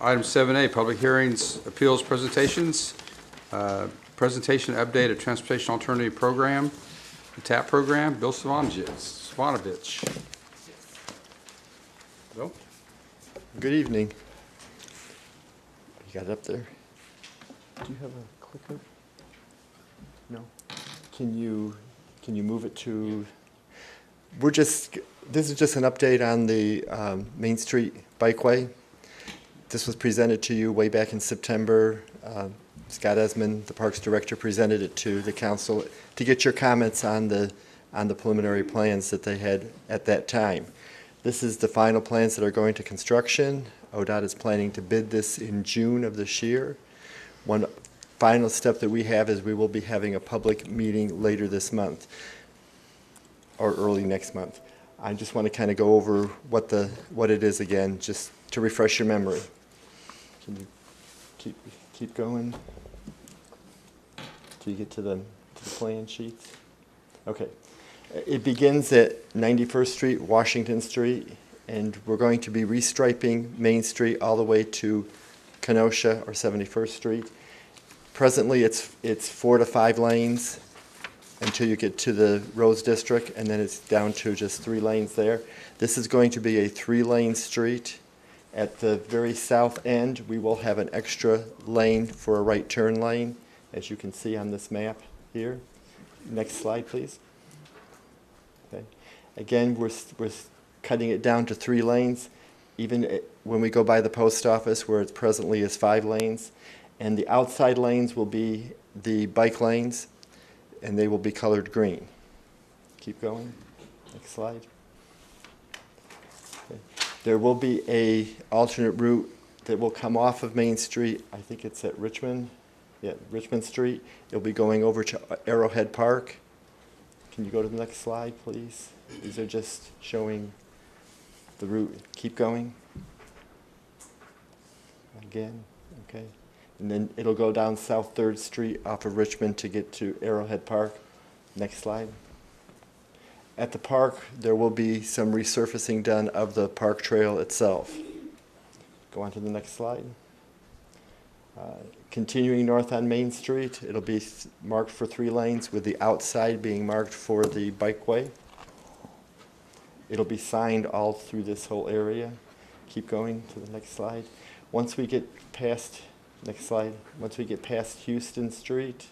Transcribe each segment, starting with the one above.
Item 7A, public hearings, appeals, presentations. Presentation update of Transportation Alternative Program, the TAP program. Bill Svanovich. Bill? Good evening. You got it up there? Do you have a clicker? No. Can you move it to? This is just an update on the Main Street Bikeway. This was presented to you way back in September. Scott Esmond, the Parks Director, presented it to the council to get your comments on the preliminary plans that they had at that time. This is the final plans that are going to construction. ODOT is planning to bid this in June of this year. One final step that we have is we will be having a public meeting later this month or early next month. I just want to kind of go over what it is again, just to refresh your memory. Can you keep going till you get to the plan sheets? Okay. It begins at 91st Street, Washington Street, and we're going to be restriping Main Street all the way to Kenosha or 71st Street. Presently, it's 4 to 5 lanes until you get to the Rose District, and then it's down to just 3 lanes there. This is going to be a 3-lane street. At the very south end, we will have an extra lane for a right turn lane, as you can see on this map here. Next slide, please. Okay. Again, we're cutting it down to 3 lanes, even when we go by the post office, where it presently is 5 lanes. And the outside lanes will be the bike lanes, and they will be colored green. Keep going. Next slide. Okay. There will be a alternate route that will come off of Main Street. I think it's at Richmond. Yeah, Richmond Street. It'll be going over to Arrowhead Park. Can you go to the next slide, please? These are just showing the route. Keep going. Again. Okay. And then it'll go down South 3rd Street off of Richmond to get to Arrowhead Park. Next slide. At the park, there will be some resurfacing done of the park trail itself. Go on to the next slide. Continuing north on Main Street, it'll be marked for 3 lanes with the outside being marked for the bikeway. It'll be signed all through this whole area. Keep going to the next slide. Once we get past, next slide, once we get past Houston Street,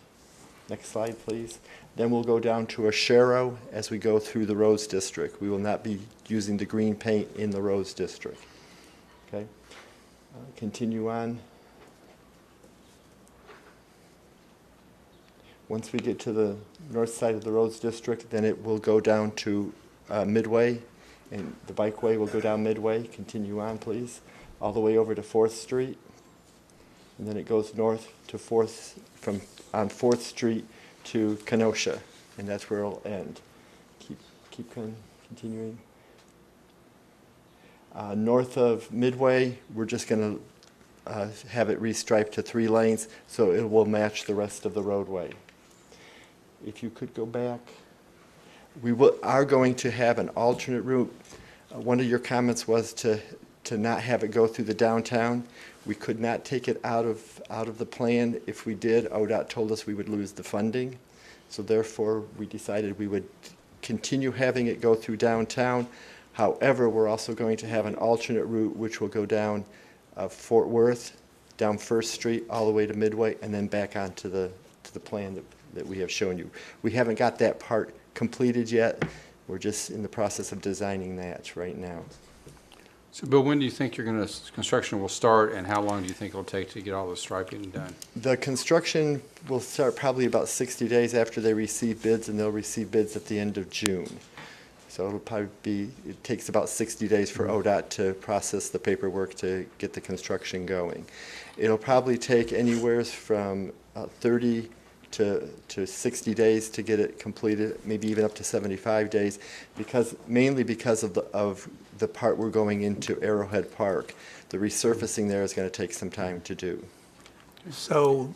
next slide please, then we'll go down to Ashero as we go through the Rose District. We will not be using the green paint in the Rose District. Okay, continue on. Once we get to the north side of the Rose District, then it will go down to Midway, and the bikeway will go down Midway. Continue on, please, all the way over to 4th Street, and then it goes north to 4th, on 4th Street to Kenosha, and that's where it'll end. Keep continuing. North of Midway, we're just going to have it restriped to 3 lanes, so it will match the rest of the roadway. If you could go back, we are going to have an alternate route. One of your comments was to not have it go through the downtown. We could not take it out of the plan. If we did, ODOT told us we would lose the funding. So therefore, we decided we would continue having it go through downtown. However, we're also going to have an alternate route which will go down Fort Worth, down 1st Street, all the way to Midway, and then back onto the plan that we have shown you. We haven't got that part completed yet. We're just in the process of designing that right now. So, Bill, when do you think construction will start, and how long do you think it'll take to get all the striping done? The construction will start probably about 60 days after they receive bids, and they'll receive bids at the end of June. So it'll probably be, it takes about 60 days for ODOT to process the paperwork to get the construction going. It'll probably take anywhere from 30 to 60 days to get it completed, maybe even up to 75 days, mainly because of the part we're going into Arrowhead Park. The resurfacing there is going to take some time to do. So,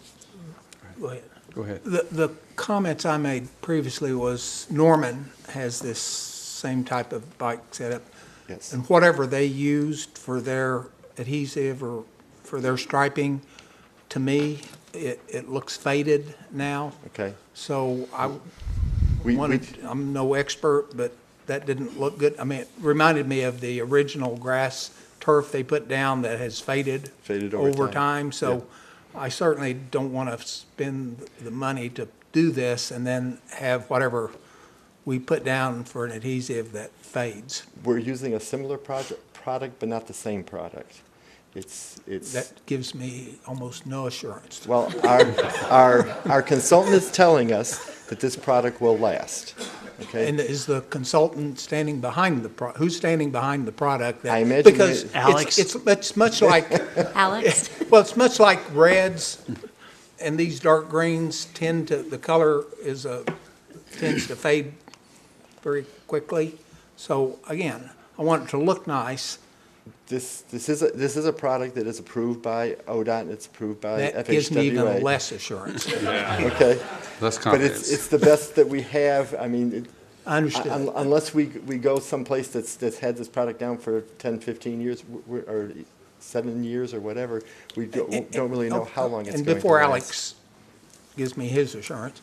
go ahead. Go ahead. The comments I made previously was Norman has this same type of bike setup. Yes. And whatever they used for their adhesive or for their striping. To me, it looks faded now. Okay. So We- I'm no expert, but that didn't look good. I mean, it reminded me of the original grass turf they put down that has faded. Faded over time. So I certainly don't want to spend the money to do this and then have whatever we put down for an adhesive that fades. We're using a similar product, but not the same product. It's That gives me almost no assurance. well, our consultant is telling us that this product will last. Okay. And is the consultant standing behind who's standing behind the product? I imagine Because Alex. it's much like, Alex? well, it's much like reds and these dark greens the color tends to fade very quickly. So again, I want it to look nice. This is a product that is approved by ODOT and it's approved by FHWA. That gives me even less assurance. Okay. Less But confidence. it's the best that we have. I mean, I understand. unless we go someplace that's had this product down for 10, 15 years, or 7 years or whatever, we don't really know how long it's going And to before last. Alex gives me his assurance,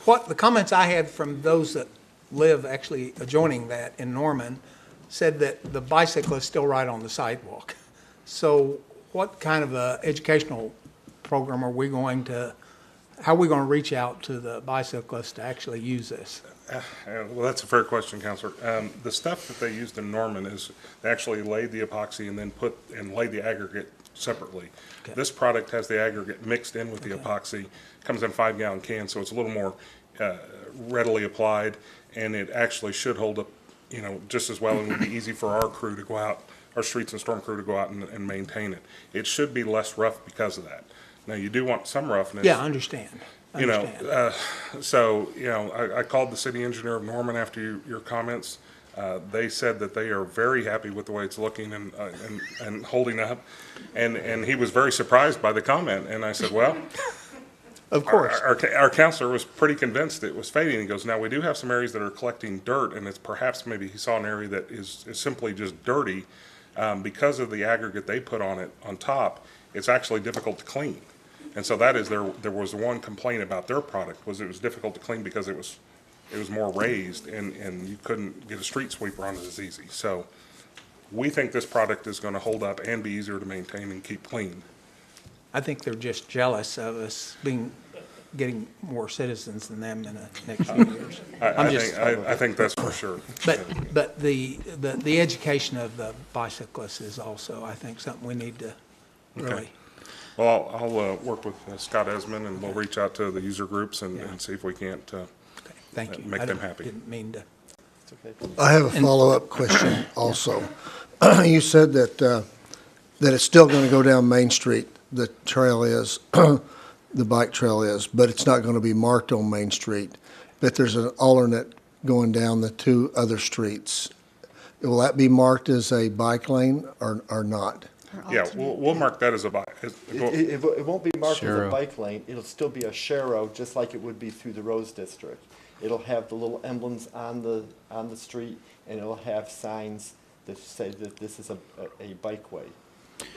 what the comments I had from those that live actually adjoining that in Norman said that the bicyclists still ride on the sidewalk. So what kind of a educational program are we going to, how are we going to reach out to the bicyclists to actually use this? Well, that's a fair question, Counselor. The stuff that they used in Norman is they actually laid the epoxy and then laid the aggregate separately. Okay. This product has the aggregate mixed in with the epoxy, comes in 5-gallon cans, so it's a little more readily applied, and it actually should hold up, just as well, and would be easy for our crew to go out, our streets and storm crew to go out and maintain it. It should be less rough because of that. Now, you do want some roughness. Yeah, I understand. I called the city engineer of Norman after your comments. They said that they are very happy with the way it's looking and holding up. And he was very surprised by the comment. And I said, well, Of course. our counselor was pretty convinced it was fading. He goes, now, we do have some areas that are collecting dirt, and it's perhaps maybe he saw an area that is simply just dirty. Because of the aggregate they put on it on top, it's actually difficult to clean. And so that is there was one complaint about their product, was it was difficult to clean because it was more raised and you couldn't get a street sweeper on it as easy. So we think this product is going to hold up and be easier to maintain and keep clean. I think they're just jealous of us getting more citizens than them in the next few years. I think that's for sure. But the education of the bicyclists is also, I think, something we need to really. Well, I'll work with Scott Esmond, and we'll reach out to the user groups and see if we can't Thank you. make them happy. Didn't mean to. It's okay. I have a follow-up question also. You said that it's still going to go down Main Street, the trail is, the bike trail is, but it's not going to be marked on Main Street. But there's an alternate going down the 2 other streets. Will that be marked as a bike lane or not? Yeah, we'll mark that as a bike. It won't be marked as a Sharo. bike lane. It'll still be a sharo, just like it would be through the Rose District. It'll have the little emblems on the street, and it'll have signs that say that this is a bikeway.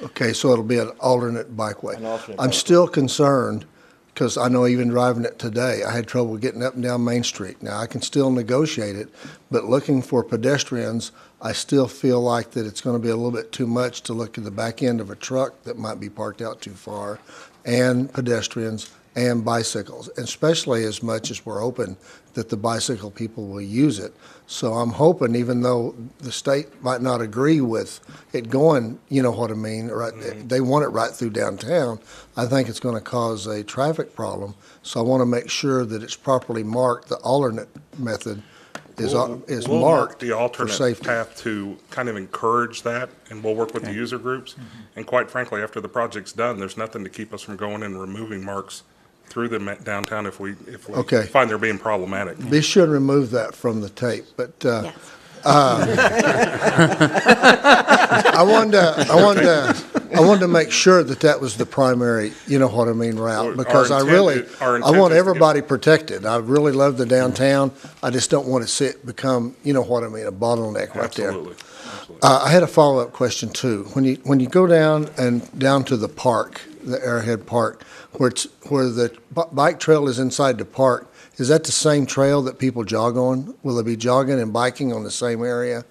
Okay, so it'll be an alternate bikeway. An alternate I'm bikeway. still concerned, because I know even driving it today, I had trouble getting up and down Main Street. Now, I can still negotiate it, but looking for pedestrians, I still feel like that it's going to be a little bit too much to look at the back end of a truck that might be parked out too far, and pedestrians and bicycles, especially as much as we're hoping that the bicycle people will use it. So I'm hoping, even though the state might not agree with it going, you know what I mean, right? They want it right through downtown. I think it's going to cause a traffic problem. So I want to make sure that it's properly marked. The alternate method is We'll marked the for alternate safety. path to kind of encourage that, and we'll work with the user groups. And quite frankly, after the project's done, there's nothing to keep us from going and removing marks through the downtown if we Okay. find they're being problematic. Be sure to remove that from the tape, but Yes. I wanted to I wanted to make sure that that was the primary, you know what I mean, route, Our because I intent really, is- our I intent want is to get- everybody protected. I really love the downtown. I just don't want to see it become, you know what I mean, a bottleneck right there. Absolutely. I had a follow-up question too. When you go down to the park, the Arrowhead Park, where the bike trail is inside the park, is that the same trail that people jog on? Will they be jogging and biking on the same area?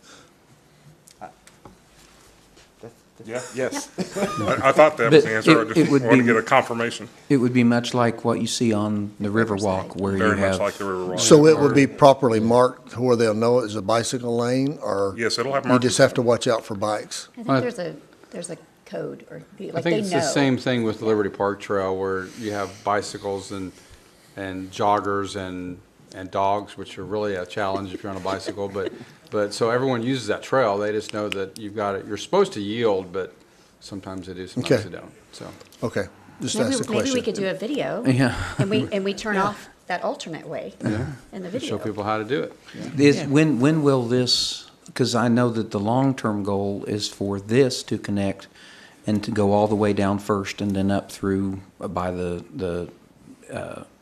Yeah, Yes. I thought that was the But answer. I it just would want to be- get a confirmation. It would be much like what you see on the Riverwalk, where you Very much have. like the Riverwalk. So it would be properly marked where they'll know it's a bicycle lane, or? Yes, it'll have You markings. just have to watch out for bikes? I think there's a code, or, I like, think they it's know. the same thing with the Liberty Park Trail, where you have bicycles and joggers and dogs, which are really a challenge if you're on a bicycle, but so everyone uses that trail, they just know that you've got it, you're supposed to yield, but sometimes they do, sometimes Okay. they don't, so. Okay, just Maybe, ask the question. maybe we could do a video. Yeah. And we turn off that alternate way in the video. Show people how to do it. When will this, because I know that the long-term goal is for this to connect and to go all the way down First and then up through by the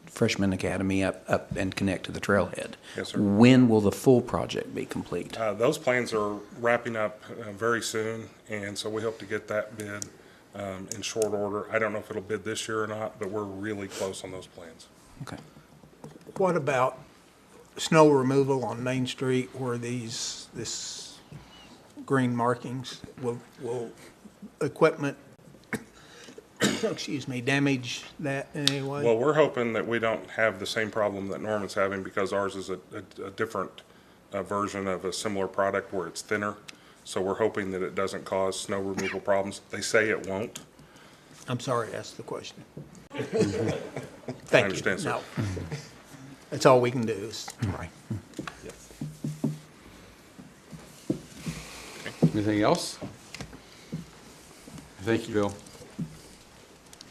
Freshman Academy up and connect to the trailhead. Yes, sir. When will the full project be complete? Those plans are wrapping up very soon, and so we hope to get that bid in short order. I don't know if it'll bid this year or not, but we're really close on those plans. Okay. What about snow removal on Main Street where this green markings, will equipment, excuse me, damage that in any way? Well, we're hoping that we don't have the same problem that Norman's having, because ours is a different version of a similar product where it's thinner. So we're hoping that it doesn't cause snow removal problems. They say it won't. I'm sorry, that's the question. I Thank you. understand, sir. No. That's all we can do is try. Anything else? Thank you, Bill.